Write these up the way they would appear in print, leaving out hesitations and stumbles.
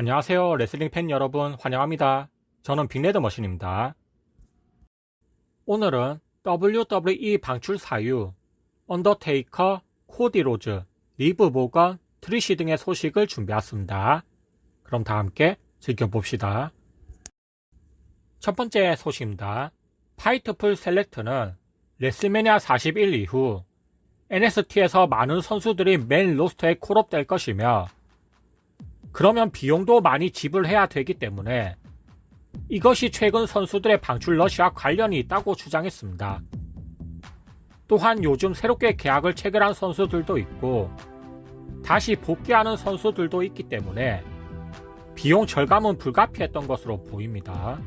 안녕하세요. 레슬링 팬 여러분 환영합니다. 저는 빅레드 머신입니다. 오늘은 WWE 방출 사유, 언더테이커, 코디 로즈, 리브 모건, 트리시 등의 소식을 준비했습니다. 그럼 다 함께 즐겨봅시다. 첫 번째 소식입니다. 파이트풀 셀렉트는 레슬매니아 41 이후 NXT에서 많은 선수들이 메인 로스터에 콜업될 것이며 그러면 비용도 많이 지불해야 되기 때문에 이것이 최근 선수들의 방출 러시와 관련이 있다고 주장했습니다. 또한 요즘 새롭게 계약을 체결한 선수들도 있고 다시 복귀하는 선수들도 있기 때문에 비용 절감은 불가피했던 것으로 보입니다.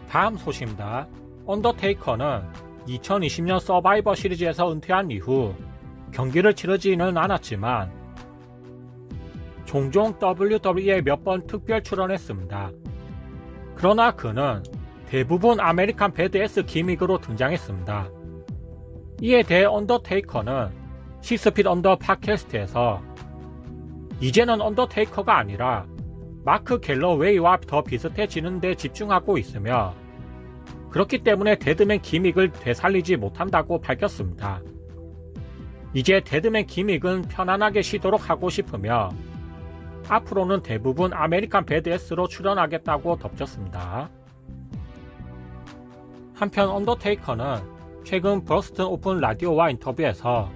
다음 소식입니다. 언더테이커는 2020년 서바이버 시리즈에서 은퇴한 이후 경기를 치르지는 않았지만 종종 WWE에 몇 번 특별 출연했습니다. 그러나 그는 대부분 아메리칸 배드에스 기믹으로 등장했습니다. 이에 대해 언더테이커는 시스핏 언더 팟캐스트에서 이제는 언더테이커가 아니라 마크 갤러웨이와 더 비슷해지는 데 집중하고 있으며 그렇기 때문에 데드맨 기믹을 되살리지 못한다고 밝혔습니다. 이제 데드맨 기믹은 편안하게 쉬도록 하고 싶으며 앞으로는 대부분 아메리칸 배드에스로 출연하겠다고 덧붙였습니다. 한편 언더테이커는 최근 버스턴 오픈 라디오와 인터뷰에서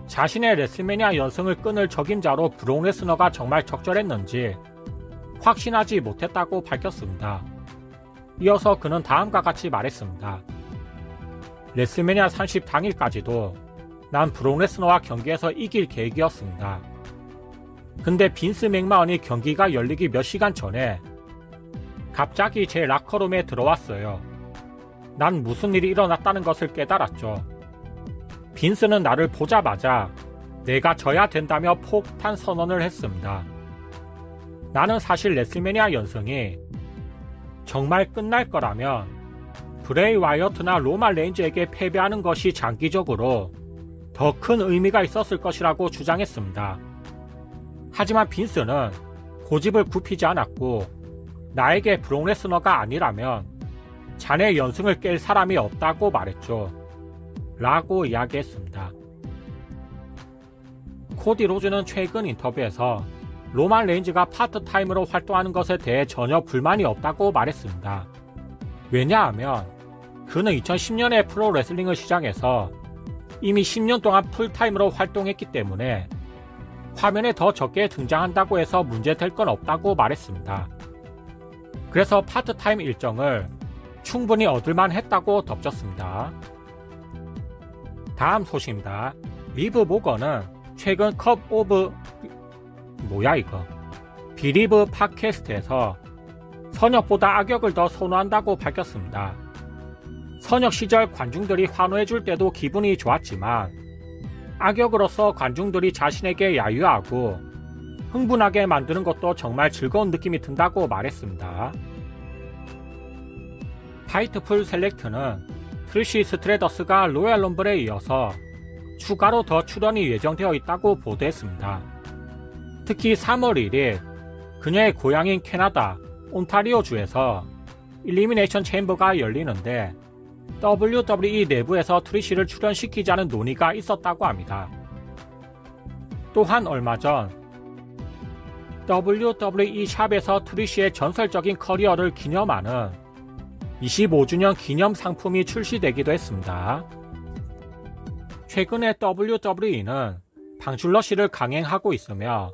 자신의 레슬매니아 연승을 끊을 적임자로 브록 레스너가 정말 적절했는지 확신하지 못했다고 밝혔습니다. 이어서 그는 다음과 같이 말했습니다. 레슬매니아 30 당일까지도 난 브록 레스너와 경기에서 이길 계획이었습니다. 근데 빈스 맥마언이 경기가 열리기 몇 시간 전에 갑자기 제 라커룸에 들어왔어요. 난 무슨 일이 일어났다는 것을 깨달았죠. 빈스는 나를 보자마자 내가 져야 된다며 폭탄 선언을 했습니다. 나는 사실 레슬매니아 연승이 정말 끝날 거라면 브레이 와이어트나 로만 레인즈에게 패배하는 것이 장기적으로 더 큰 의미가 있었을 것이라고 주장했습니다. 하지만 빈스는 고집을 굽히지 않았고 나에게 브록 레스너가 아니라면 자네 연승을 깰 사람이 없다고 말했죠. 라고 이야기했습니다. 코디 로즈는 최근 인터뷰에서 로만 레인즈가 파트타임으로 활동하는 것에 대해 전혀 불만이 없다고 말했습니다. 왜냐하면 그는 2010년에 프로레슬링을 시작해서 이미 10년 동안 풀타임으로 활동했기 때문에 화면에 더 적게 등장한다고 해서 문제될 건 없다고 말했습니다. 그래서 파트타임 일정을 충분히 얻을만 했다고 덧붙였습니다. 다음 소식입니다. 리브 모건은 최근 컵 오브 비리브 팟캐스트에서 선역보다 악역을 더 선호한다고 밝혔습니다. 선역 시절 관중들이 환호해줄 때도 기분이 좋았지만 악역으로서 관중들이 자신에게 야유하고 흥분하게 만드는 것도 정말 즐거운 느낌이 든다고 말했습니다. 파이트풀 셀렉트는 트리시 스트레더스가 로얄 럼블에 이어서 추가로 더 출연이 예정되어 있다고 보도했습니다. 특히 3월 1일 그녀의 고향인 캐나다 온타리오주에서 일리미네이션 챔버가 열리는데 WWE 내부에서 트리시를 출연시키자는 논의가 있었다고 합니다. 또한 얼마 전 WWE 샵에서 트리시의 전설적인 커리어를 기념하는 25주년 기념 상품이 출시되기도 했습니다. 최근에 WWE는 방출 러시를 강행하고 있으며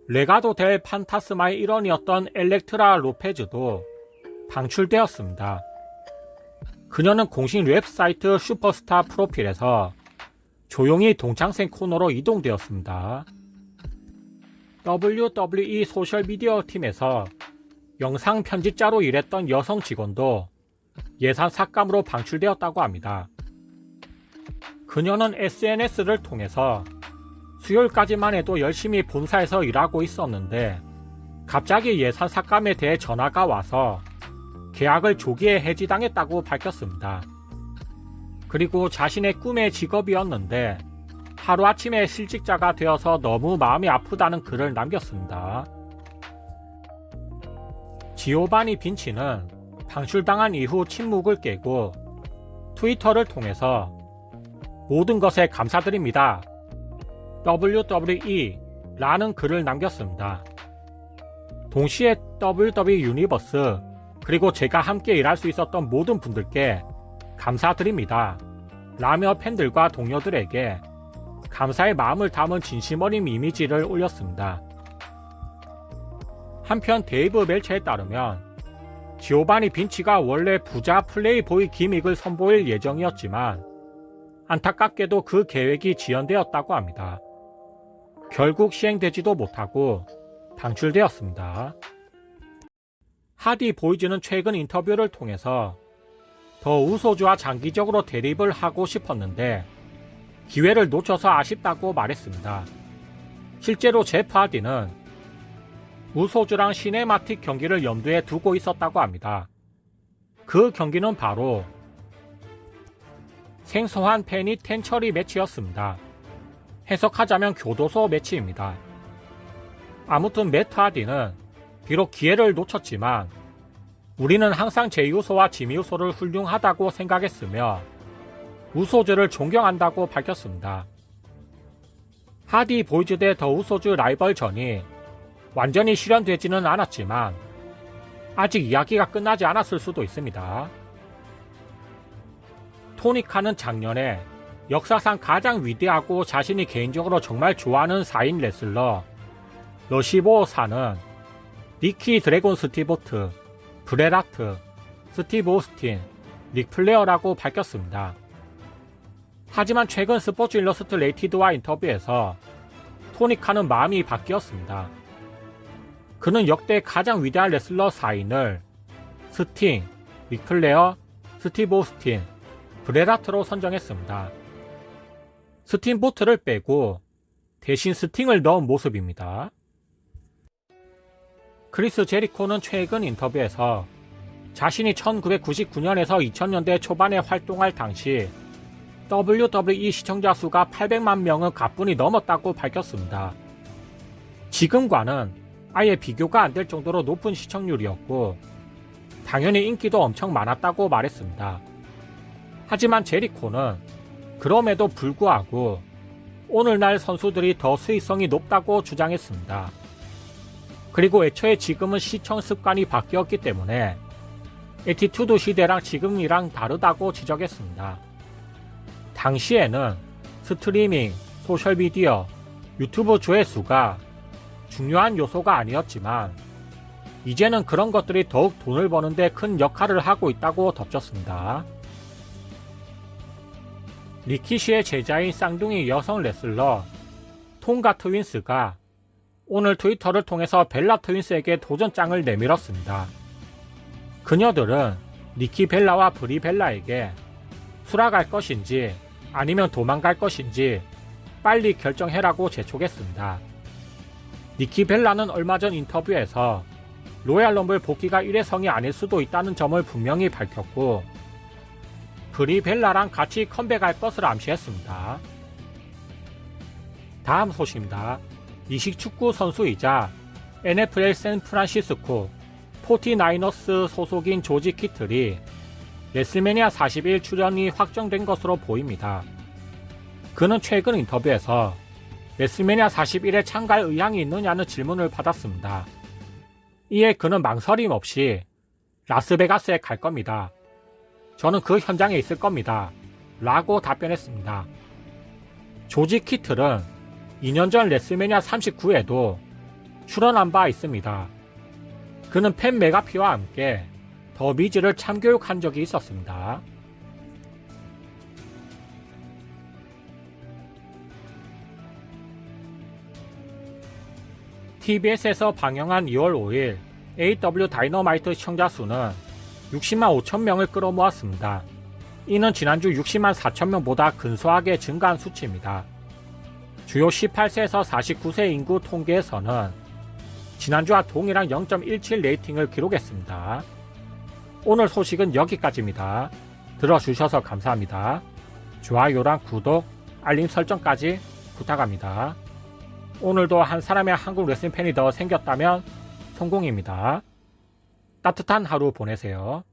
레가도 델 판타스마의 일원이었던 엘렉트라 로페즈도 방출되었습니다. 그녀는 공식 웹사이트 슈퍼스타 프로필에서 조용히 동창생 코너로 이동되었습니다. WWE 소셜미디어 팀에서 영상 편집자로 일했던 여성 직원도 예산 삭감으로 방출되었다고 합니다. 그녀는 SNS를 통해서 수요일까지만 해도 열심히 본사에서 일하고 있었는데 갑자기 예산 삭감에 대해 전화가 와서 계약을 조기에 해지당했다고 밝혔습니다. 그리고 자신의 꿈의 직업이었는데 하루아침에 실직자가 되어서 너무 마음이 아프다는 글을 남겼습니다. 지오바니 빈치는 방출당한 이후 침묵을 깨고 트위터를 통해서 모든 것에 감사드립니다. WWE 라는 글을 남겼습니다. 동시에 WWE 유니버스 그리고 제가 함께 일할 수 있었던 모든 분들께 감사드립니다. 라며 팬들과 동료들에게 감사의 마음을 담은 진심 어린 이미지를 올렸습니다. 한편 데이브 멜처에 따르면 지오바니 빈치가 원래 부자 플레이보이 기믹을 선보일 예정이었지만 안타깝게도 그 계획이 지연되었다고 합니다. 결국 시행되지도 못하고 방출되었습니다. 하디 보이즈는 최근 인터뷰를 통해서 더 우소주와 장기적으로 대립을 하고 싶었는데 기회를 놓쳐서 아쉽다고 말했습니다. 실제로 제프 하디는 우소주랑 시네마틱 경기를 염두에 두고 있었다고 합니다. 그 경기는 바로 생소한 페니 텐처리 매치였습니다. 해석하자면 교도소 매치입니다. 아무튼 매트 하디는 비록 기회를 놓쳤지만 우리는 항상 제이우소와 지미우소를 훌륭하다고 생각했으며 우소즈를 존경한다고 밝혔습니다. 하디 보이즈 대 더 우소즈 라이벌전이 완전히 실현되지는 않았지만 아직 이야기가 끝나지 않았을 수도 있습니다. 토니 칸은 작년에 역사상 가장 위대하고 자신이 개인적으로 정말 좋아하는 4인 레슬러 러시보어사는 니키 드래곤 스티보트, 브레라트, 스티브 오스틴, 릭 플레어라고 밝혔습니다. 하지만 최근 스포츠 일러스트레이티드와 인터뷰에서 토니 칸은 마음이 바뀌었습니다. 그는 역대 가장 위대한 레슬러 4인을 스팅, 릭 플레어, 스티브 오스틴, 브레라트로 선정했습니다. 스팀보트를 빼고 대신 스팅을 넣은 모습입니다. 크리스 제리코는 최근 인터뷰에서 자신이 1999년에서 2000년대 초반에 활동할 당시 WWE 시청자 수가 800만 명은 가뿐히 넘었다고 밝혔습니다. 지금과는 아예 비교가 안 될 정도로 높은 시청률이었고 당연히 인기도 엄청 많았다고 말했습니다. 하지만 제리코는 그럼에도 불구하고 오늘날 선수들이 더 수익성이 높다고 주장했습니다. 그리고 애초에 지금은 시청 습관이 바뀌었기 때문에 애티튜드 시대랑 지금이랑 다르다고 지적했습니다. 당시에는 스트리밍, 소셜미디어, 유튜브 조회수가 중요한 요소가 아니었지만 이제는 그런 것들이 더욱 돈을 버는데 큰 역할을 하고 있다고 덧붙였습니다. 리키시의 제자인 쌍둥이 여성 레슬러 통가 트윈스가 오늘 트위터를 통해서 벨라 트윈스에게 도전장을 내밀었습니다. 그녀들은 니키 벨라와 브리 벨라에게 수락할 것인지 아니면 도망갈 것인지 빨리 결정해라고 재촉했습니다. 니키 벨라는 얼마 전 인터뷰에서 로얄 럼블 복귀가 일회성이 아닐 수도 있다는 점을 분명히 밝혔고 브리 벨라랑 같이 컴백할 것을 암시했습니다. 다음 소식입니다. 이식 축구 선수이자 NFL 샌프란시스코 49어스 소속인 조지 키틀이 레슬매니아 41 출연이 확정된 것으로 보입니다. 그는 최근 인터뷰에서 레슬매니아 41에 참가할 의향이 있느냐는 질문을 받았습니다. 이에 그는 망설임 없이 라스베가스에 갈 겁니다. 저는 그 현장에 있을 겁니다. 라고 답변했습니다. 조지 키틀은 2년 전 레슬매니아 39에도 출연한 바 있습니다. 그는 팬 메가피와 함께 더 미즈를 참교육한 적이 있었습니다. TBS에서 방영한 2월 5일 AW 다이너마이트 시청자 수는 60만 5천 명을 끌어모았습니다. 이는 지난주 60만 4천 명보다 근소하게 증가한 수치입니다. 주요 18세에서 49세 인구 통계에서는 지난주와 동일한 0.17 레이팅을 기록했습니다. 오늘 소식은 여기까지입니다. 들어주셔서 감사합니다. 좋아요랑 구독, 알림 설정까지 부탁합니다. 오늘도 한 사람의 한국 레슬링 팬이 더 생겼다면 성공입니다. 따뜻한 하루 보내세요.